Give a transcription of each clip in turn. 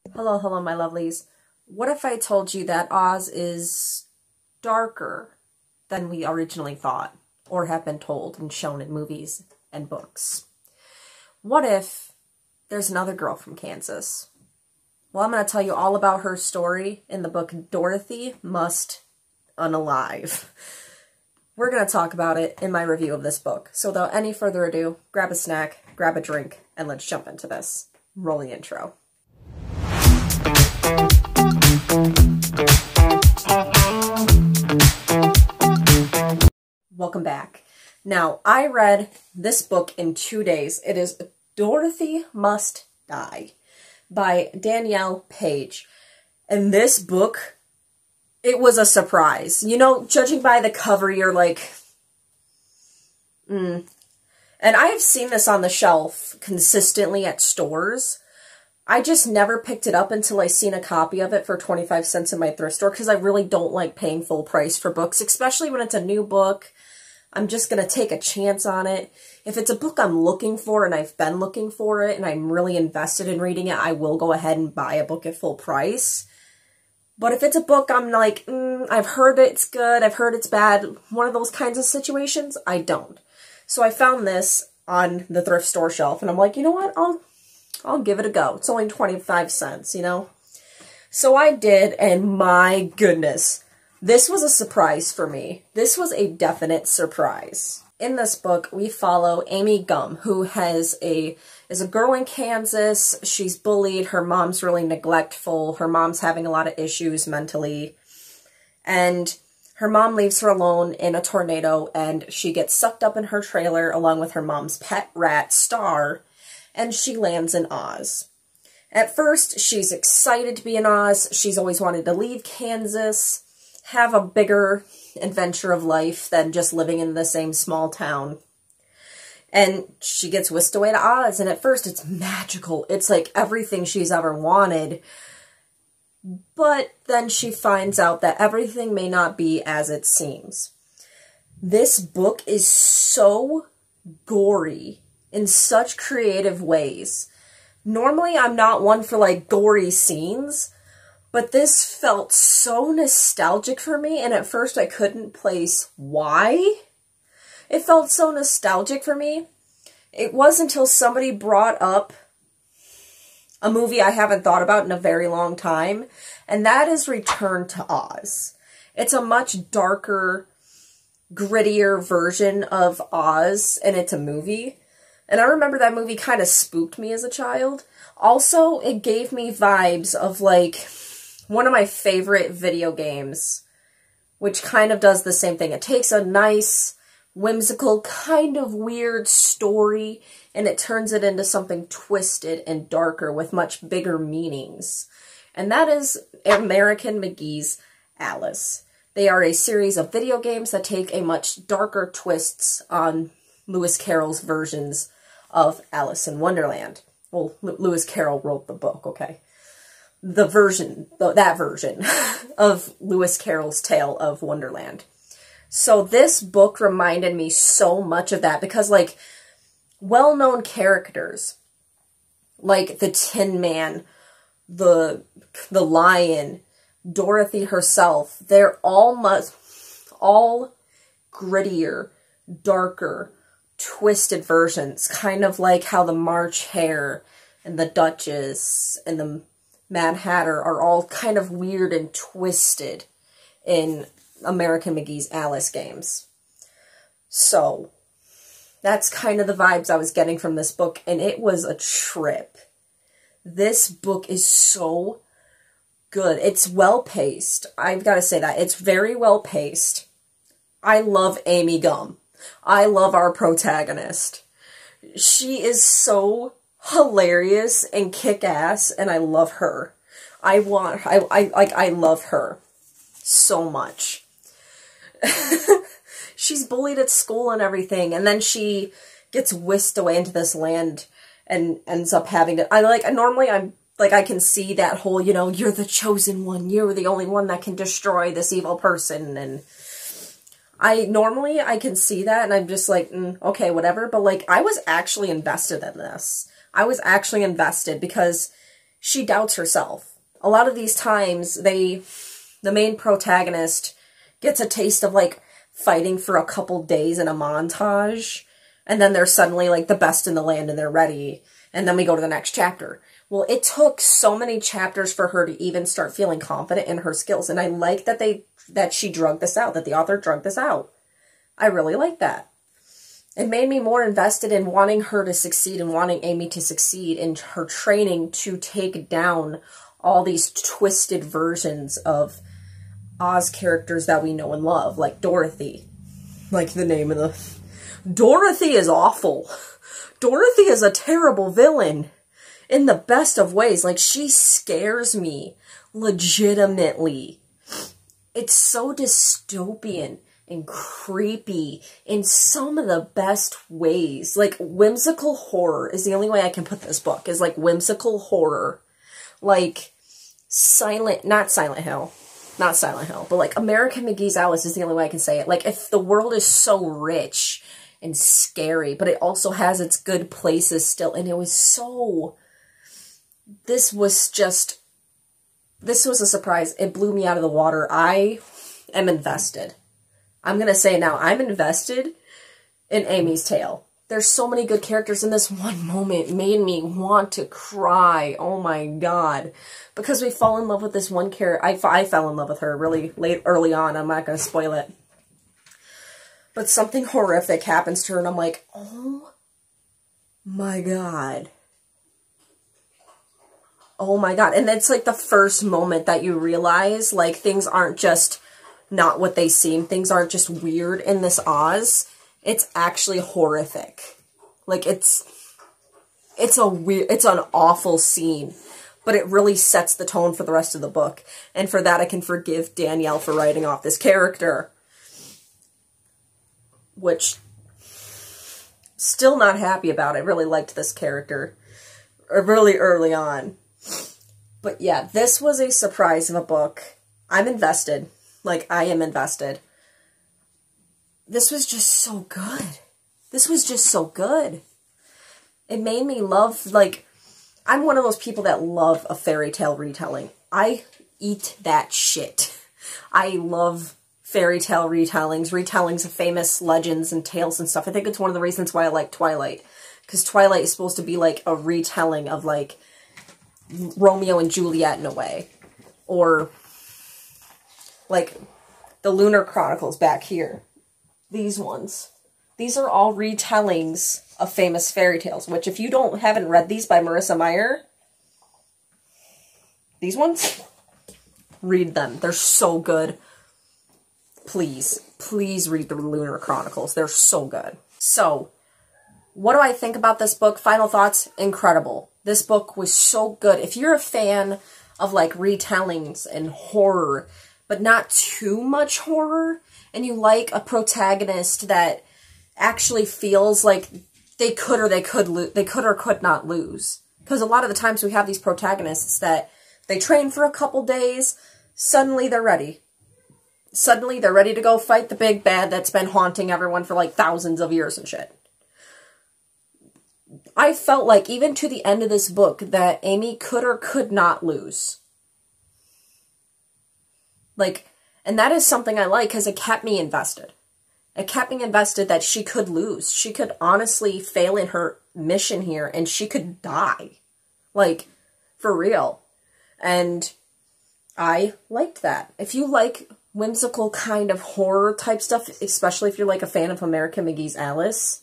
Hello, hello, my lovelies. What if I told you that Oz is darker than we originally thought, or have been told and shown in movies and books? What if there's another girl from Kansas? Well, I'm going to tell you all about her story in the book Dorothy Must Unalive. We're going to talk about it in my review of this book. So without any further ado, grab a snack, grab a drink, and let's jump into this. Roll the intro. Welcome back. Now, I read this book in 2 days. It is Dorothy Must Die by Danielle, Paige. And this book, it was a surprise. You know, judging by the cover, you're like, And I've seen this on the shelf consistently at stores. I just never picked it up until I seen a copy of it for 25 cents in my thrift store because I really don't like paying full price for books, especially when it's a new book. I'm just going to take a chance on it. If it's a book I'm looking for and I've been looking for it and I'm really invested in reading it, I will go ahead and buy a book at full price. But if it's a book I'm like, I've heard it's good, I've heard it's bad, one of those kinds of situations, I don't. So I found this on the thrift store shelf and I'm like, you know what, I'll give it a go. It's only 25 cents, you know? So I did, and my goodness, this was a surprise for me. This was a definite surprise. In this book, we follow Amy Gum, who is a girl in Kansas. She's bullied. Her mom's really neglectful. Her mom's having a lot of issues mentally. And her mom leaves her alone in a tornado, and she gets sucked up in her trailer along with her mom's pet rat, Star, and she lands in Oz. At first, she's excited to be in Oz. She's always wanted to leave Kansas, have a bigger adventure of life than just living in the same small town. And she gets whisked away to Oz, and at first it's magical. It's like everything she's ever wanted. But then she finds out that everything may not be as it seems. This book is so gory in such creative ways. Normally, I'm not one for, like, gory scenes, but this felt so nostalgic for me, and at first I couldn't place why it felt so nostalgic for me. It wasn't until somebody brought up a movie I haven't thought about in a very long time, and that is Return to Oz. It's a much darker, grittier version of Oz, and it's a movie. And I remember that movie kind of spooked me as a child. Also, it gave me vibes of, like, one of my favorite video games, which kind of does the same thing. It takes a nice, whimsical, kind of weird story, and it turns it into something twisted and darker with much bigger meanings. And that is American McGee's Alice. They are a series of video games that take a much darker twists on Lewis Carroll's versions of Alice in Wonderland. Well, Lewis Carroll wrote the book, okay? That version of Lewis Carroll's Tale of Wonderland. So this book reminded me so much of that because, like, well-known characters, like the Tin Man, the Lion, Dorothy herself, they're all grittier, darker, twisted versions, kind of like how the March Hare and the Duchess and the Mad Hatter are all kind of weird and twisted in American McGee's Alice games. So, that's kind of the vibes I was getting from this book, and it was a trip. This book is so good. It's well-paced. I've got to say that. It's very well-paced. I love Amy Gum. I love our protagonist. She is so hilarious and kick-ass, and I love her. I love her so much. She's bullied at school and everything, and then she gets whisked away into this land and ends up having to, normally I'm, like, I can see that whole, you know, you're the chosen one, you're the only one that can destroy this evil person, and I can see that, and I'm just like, okay, whatever, but, like, I was actually invested in this. I was actually invested because she doubts herself. A lot of these times, the main protagonist gets a taste of, like, fighting for a couple days in a montage, and then they're suddenly, like, the best in the land and they're ready, and then we go to the next chapter. Well, it took so many chapters for her to even start feeling confident in her skills, and I like that she drugged this out, that the author drugged this out. I really like that. It made me more invested in wanting her to succeed and wanting Amy to succeed in her training to take down all these twisted versions of Oz characters that we know and love, like Dorothy. Like the name of the... Dorothy is awful. Dorothy is a terrible villain in the best of ways. Like, she scares me legitimately. It's so dystopian and creepy in some of the best ways. Like, whimsical horror is the only way I can put this book, is like whimsical horror. Like, not Silent Hill, but like American McGee's Alice is the only way I can say it. Like, if the world is so rich and scary, but it also has its good places still, and it was so, this was a surprise. It blew me out of the water. I am invested. I'm going to say it now, I'm invested in Amy's tale. There's so many good characters, and this one moment made me want to cry. Oh my god. Because we fall in love with this one character. I fell in love with her really early on. I'm not going to spoil it. But something horrific happens to her, and I'm like, oh my god. Oh my god. And it's like the first moment that you realize, like, things aren't just not what they seem. Things aren't just weird in this Oz. It's actually horrific. Like, it's an awful scene, but it really sets the tone for the rest of the book. And for that, I can forgive Danielle for writing off this character. Which, still not happy about. I really liked this character really early on. But yeah, this was a surprise of a book. I'm invested. Like, I am invested. This was just so good. This was just so good. It made me love, like, I'm one of those people that love a fairy tale retelling. I eat that shit. I love fairy tale retellings of famous legends and tales and stuff. I think it's one of the reasons why I like Twilight. Because Twilight is supposed to be like a retelling of, like, Romeo and Juliet in a way. Or, like, the Lunar Chronicles back here. These ones. These are all retellings of famous fairy tales, which if you haven't read these by Marissa Meyer, these ones, read them. They're so good. Please, please read the Lunar Chronicles. They're so good. So, what do I think about this book? Final thoughts, incredible. This book was so good. If you're a fan of, like, retellings and horror, but not too much horror, and you like a protagonist that actually feels like they could or could not lose. Because a lot of the times we have these protagonists that they train for a couple days, suddenly they're ready. Suddenly they're ready to go fight the big bad that's been haunting everyone for like thousands of years and shit. I felt like even to the end of this book that Amy could or could not lose. Like, and that is something I like because it kept me invested. It kept me invested that she could lose. She could honestly fail in her mission here and she could die. Like, for real. And I liked that. If you like whimsical kind of horror type stuff, especially if you're like a fan of American McGee's Alice,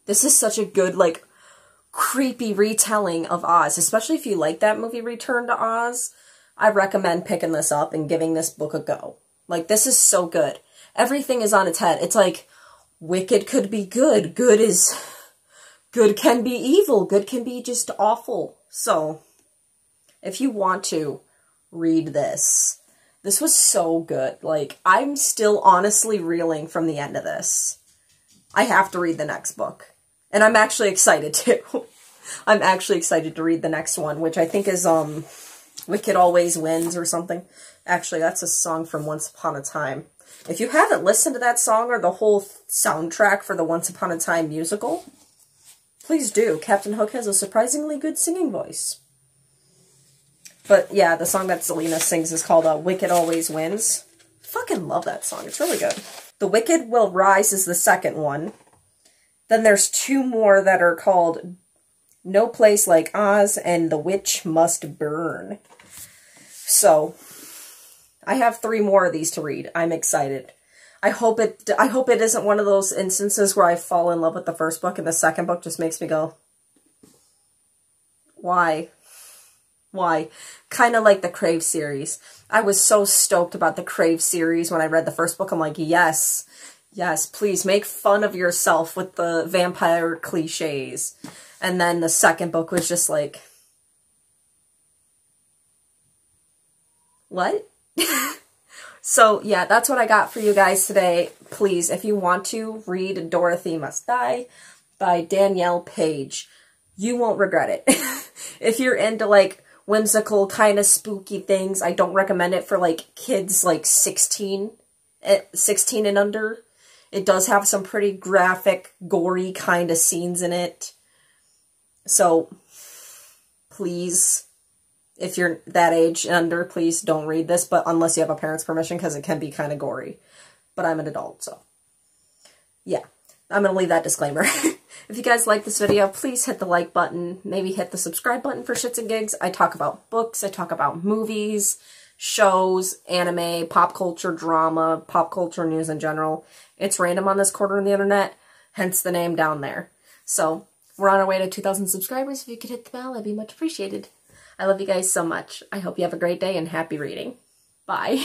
this is such a good, like, creepy retelling of Oz. Especially if you like that movie Return to Oz, I recommend picking this up and giving this book a go. Like, this is so good. Everything is on its head. It's like, wicked could be good. Good can be evil. Good can be just awful. So, if you want to, read this. This was so good. Like, I'm still honestly reeling from the end of this. I have to read the next book. And I'm actually excited too. I'm actually excited to read the next one, which I think is, Wicked Always Wins or something. Actually, that's a song from Once Upon a Time. If you haven't listened to that song or the whole soundtrack for the Once Upon a Time musical, Please do. Captain Hook has a surprisingly good singing voice. But yeah, the song that Selena sings is called Wicked Always Wins. Fucking love that song. It's really good. The Wicked Will Rise is the second one. Then there's two more that are called No Place Like Oz and The Witch Must Burn. So, I have 3 more of these to read. I'm excited. I hope it isn't one of those instances where I fall in love with the first book and the second book just makes me go, why? Why? Kind of like the Crave series. I was so stoked about the Crave series when I read the first book. I'm like, yes, yes, please make fun of yourself with the vampire cliches. And then the second book was just like, what? So, yeah, that's what I got for you guys today. Please, if you want to, read Dorothy Must Die by Danielle Paige. You won't regret it. If you're into, like, whimsical, kind of spooky things, I don't recommend it for, like, kids, like, 16 and under. It does have some pretty graphic, gory kind of scenes in it. So, please, if you're that age and under, please don't read this, but unless you have a parent's permission, because it can be kind of gory. But I'm an adult, so yeah, I'm going to leave that disclaimer. If you guys like this video, please hit the like button, maybe hit the subscribe button for shits and gigs. I talk about books, I talk about movies, shows, anime, pop culture, drama, pop culture news in general. It's random on this corner of the internet, hence the name down there. So, we're on our way to 2,000 subscribers. If you could hit the bell, I'd be much appreciated. I love you guys so much. I hope you have a great day and happy reading. Bye.